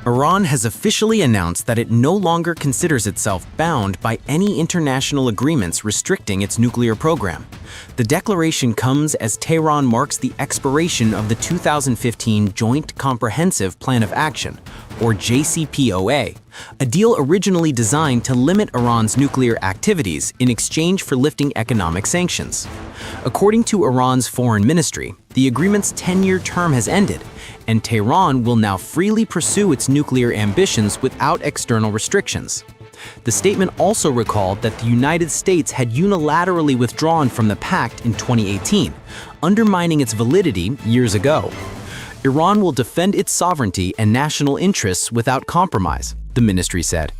Iran has officially announced that it no longer considers itself bound by any international agreements restricting its nuclear program. The declaration comes as Tehran marks the expiration of the 2015 Joint Comprehensive Plan of Action, or JCPOA, a deal originally designed to limit Iran's nuclear activities in exchange for lifting economic sanctions. According to Iran's foreign ministry, the agreement's 10-year term has ended, and Tehran will now freely pursue its nuclear ambitions without external restrictions. The statement also recalled that the United States had unilaterally withdrawn from the pact in 2018, undermining its validity years ago. Iran will defend its sovereignty and national interests without compromise, the ministry said.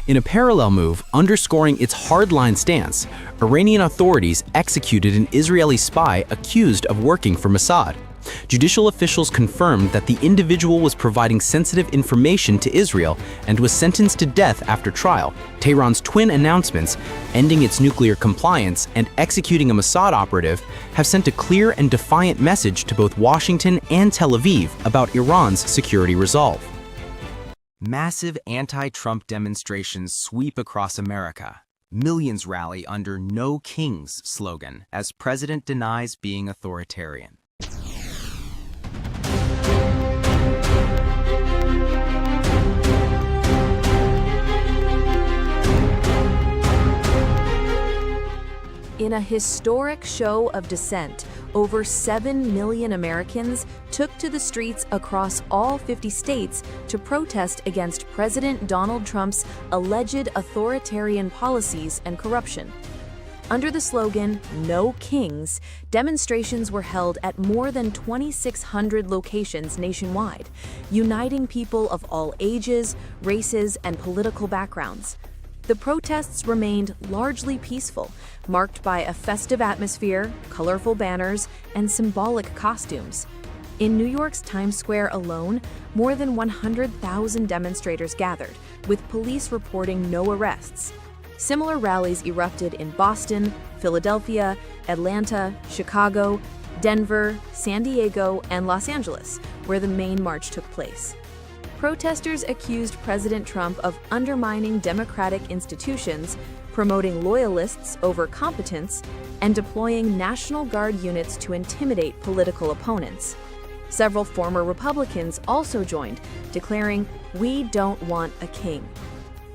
In a parallel move, underscoring its hardline stance, Iranian authorities executed an Israeli spy accused of working for Mossad. Judicial officials confirmed that the individual was providing sensitive information to Israel and was sentenced to death after trial. Tehran's twin announcements, ending its nuclear compliance and executing a Mossad operative, have sent a clear and defiant message to both Washington and Tel Aviv about Iran's security resolve. Massive anti-Trump demonstrations sweep across America. Millions rally under "No Kings" slogan as president denies being authoritarian. In a historic show of dissent, over 7 million Americans took to the streets across all 50 states to protest against President Donald Trump's alleged authoritarian policies and corruption. Under the slogan, "No Kings," demonstrations were held at more than 2,600 locations nationwide, uniting people of all ages, races, and political backgrounds. The protests remained largely peaceful, marked by a festive atmosphere, colorful banners, and symbolic costumes. In New York's Times Square alone, more than 100,000 demonstrators gathered, with police reporting no arrests. Similar rallies erupted in Boston, Philadelphia, Atlanta, Chicago, Denver, San Diego, and Los Angeles, where the main march took place. Protesters accused President Trump of undermining democratic institutions, promoting loyalists over competence, and deploying National Guard units to intimidate political opponents. Several former Republicans also joined, declaring, "We don't want a king."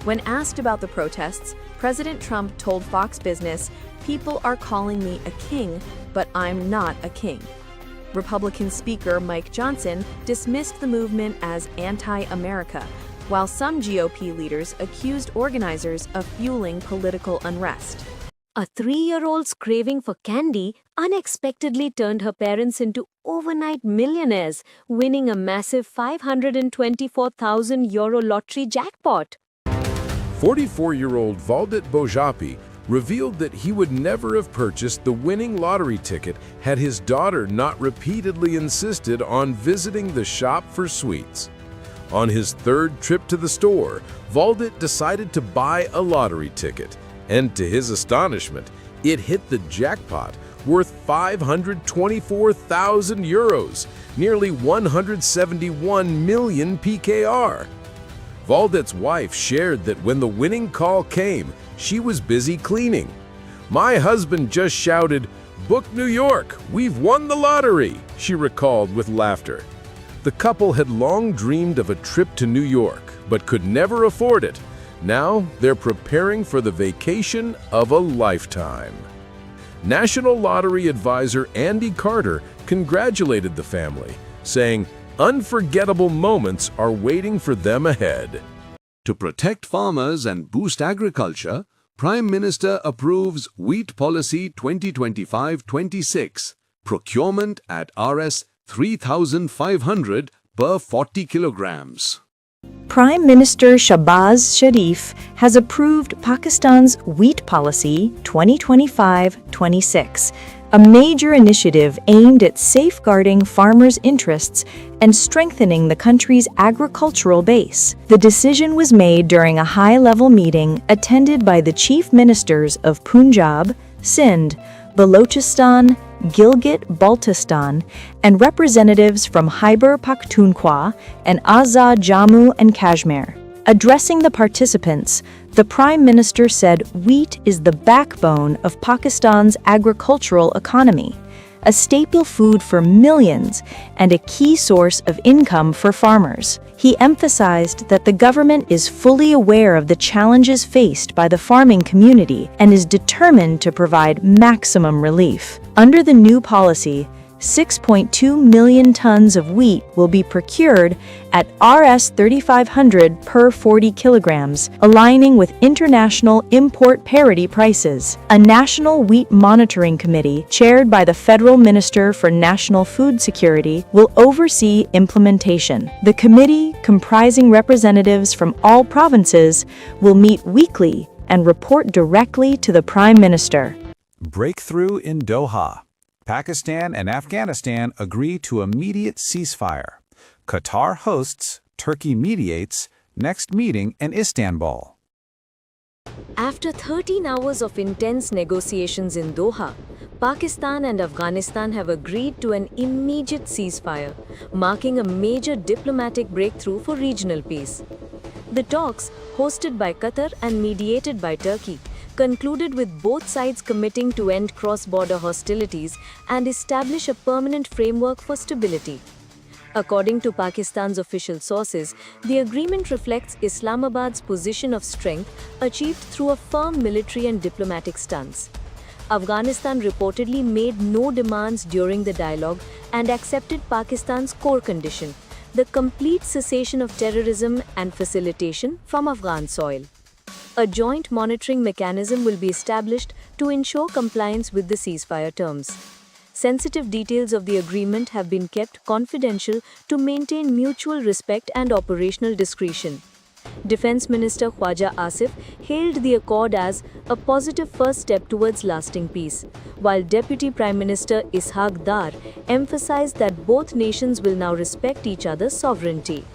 When asked about the protests, President Trump told Fox Business, "People are calling me a king, but I'm not a king." Republican Speaker Mike Johnson dismissed the movement as anti-America, while some GOP leaders accused organizers of fueling political unrest. A 3-year-old's craving for candy unexpectedly turned her parents into overnight millionaires, winning a massive €524,000 lottery jackpot. 44-year-old Valdit Bojapi revealed that he would never have purchased the winning lottery ticket had his daughter not repeatedly insisted on visiting the shop for sweets. On his third trip to the store, Valdit decided to buy a lottery ticket, and to his astonishment, it hit the jackpot, worth €524,000, nearly 171 million PKR. Valdit's wife shared that when the winning call came, she was busy cleaning. "My husband just shouted, 'Book New York, we've won the lottery,'" she recalled with laughter. The couple had long dreamed of a trip to New York, but could never afford it. Now they're preparing for the vacation of a lifetime. National Lottery advisor Andy Carter congratulated the family, saying, "Unforgettable moments are waiting for them ahead." To protect farmers and boost agriculture, Prime Minister approves Wheat Policy 2025-26, procurement at Rs 3,500 per 40 kilograms. Prime Minister Shahbaz Sharif has approved Pakistan's Wheat Policy 2025-26, a major initiative aimed at safeguarding farmers' interests and strengthening the country's agricultural base. The decision was made during a high-level meeting attended by the chief ministers of Punjab, Sindh, Balochistan, Gilgit-Baltistan, and representatives from Khyber Pakhtunkhwa and Azad Jammu and Kashmir. Addressing the participants, the Prime Minister said wheat is the backbone of Pakistan's agricultural economy, a staple food for millions and a key source of income for farmers. He emphasized that the government is fully aware of the challenges faced by the farming community and is determined to provide maximum relief. Under the new policy, 6.2 million tons of wheat will be procured at Rs 3,500 per 40 kilograms, aligning with international import parity prices. A National Wheat Monitoring Committee, chaired by the Federal Minister for National Food Security, will oversee implementation. The committee, comprising representatives from all provinces, will meet weekly and report directly to the Prime Minister. Breakthrough in Doha. Pakistan and Afghanistan agree to immediate ceasefire. Qatar hosts, Turkey mediates, next meeting in Istanbul. After 13 hours of intense negotiations in Doha, Pakistan and Afghanistan have agreed to an immediate ceasefire, marking a major diplomatic breakthrough for regional peace. The talks, hosted by Qatar and mediated by Turkey, concluded with both sides committing to end cross-border hostilities and establish a permanent framework for stability. According to Pakistan's official sources, the agreement reflects Islamabad's position of strength achieved through a firm military and diplomatic stance. Afghanistan reportedly made no demands during the dialogue and accepted Pakistan's core condition, the complete cessation of terrorism and facilitation from Afghan soil. A joint monitoring mechanism will be established to ensure compliance with the ceasefire terms. Sensitive details of the agreement have been kept confidential to maintain mutual respect and operational discretion. Defense Minister Khwaja Asif hailed the accord as a positive first step towards lasting peace, while Deputy Prime Minister Ishaq Dar emphasized that both nations will now respect each other's sovereignty.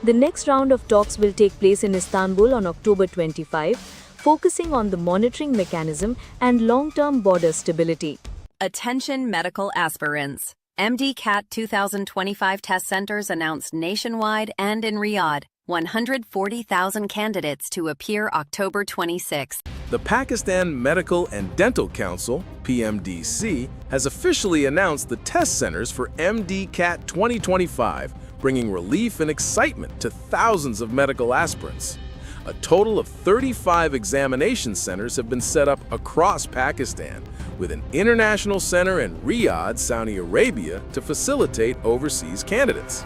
The next round of talks will take place in Istanbul on October 25, focusing on the monitoring mechanism and long-term border stability. Attention medical aspirants. MD-CAT 2025 test centers announced nationwide and in Riyadh. 140,000 candidates to appear October 26. The Pakistan Medical and Dental Council, PMDC, has officially announced the test centers for MD-CAT 2025, bringing relief and excitement to thousands of medical aspirants. A total of 35 examination centers have been set up across Pakistan, with an international center in Riyadh, Saudi Arabia, to facilitate overseas candidates.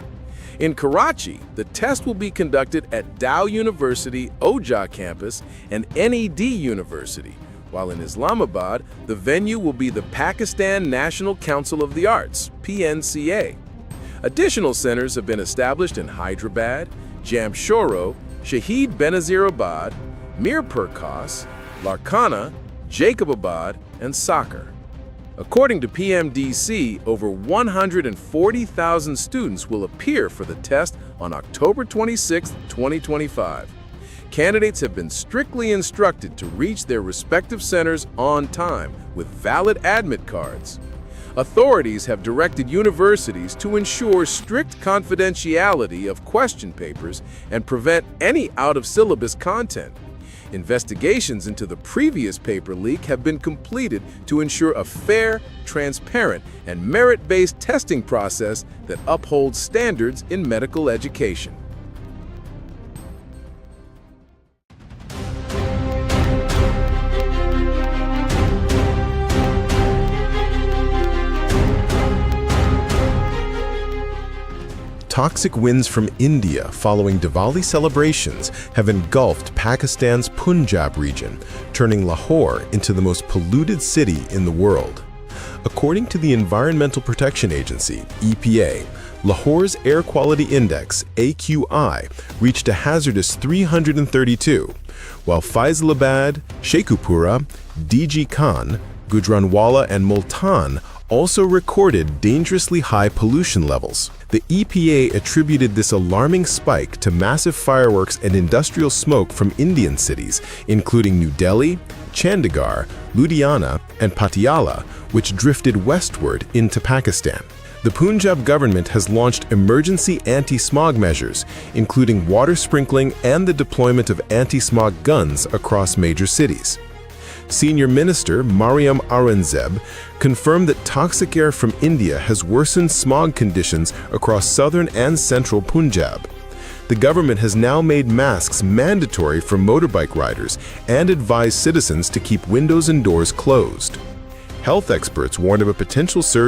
In Karachi, the test will be conducted at Dow University Ojha campus and NED University, while in Islamabad, the venue will be the Pakistan National Council of the Arts, PNCA. Additional centers have been established in Hyderabad, Jamshoro, Shahid Benazirabad, Mirpur Khas, Larkana, Jacobabad, and Sakar. According to PMDC, over 140,000 students will appear for the test on October 26, 2025. Candidates have been strictly instructed to reach their respective centers on time with valid admit cards. Authorities have directed universities to ensure strict confidentiality of question papers and prevent any out-of-syllabus content. Investigations into the previous paper leak have been completed to ensure a fair, transparent, and merit-based testing process that upholds standards in medical education. Toxic winds from India following Diwali celebrations have engulfed Pakistan's Punjab region, turning Lahore into the most polluted city in the world. According to the Environmental Protection Agency, EPA, Lahore's Air Quality Index, AQI, reached a hazardous 332, while Faisalabad, Sheikhupura, DG Khan, Gujranwala, and Multan also recorded dangerously high pollution levels. The EPA attributed this alarming spike to massive fireworks and industrial smoke from Indian cities, including New Delhi, Chandigarh, Ludhiana, and Patiala, which drifted westward into Pakistan. The Punjab government has launched emergency anti-smog measures, including water sprinkling and the deployment of anti-smog guns across major cities. Senior Minister Mariam Aurangzeb confirmed that toxic air from India has worsened smog conditions across southern and central Punjab. The government has now made masks mandatory for motorbike riders and advised citizens to keep windows and doors closed. Health experts warned of a potential surge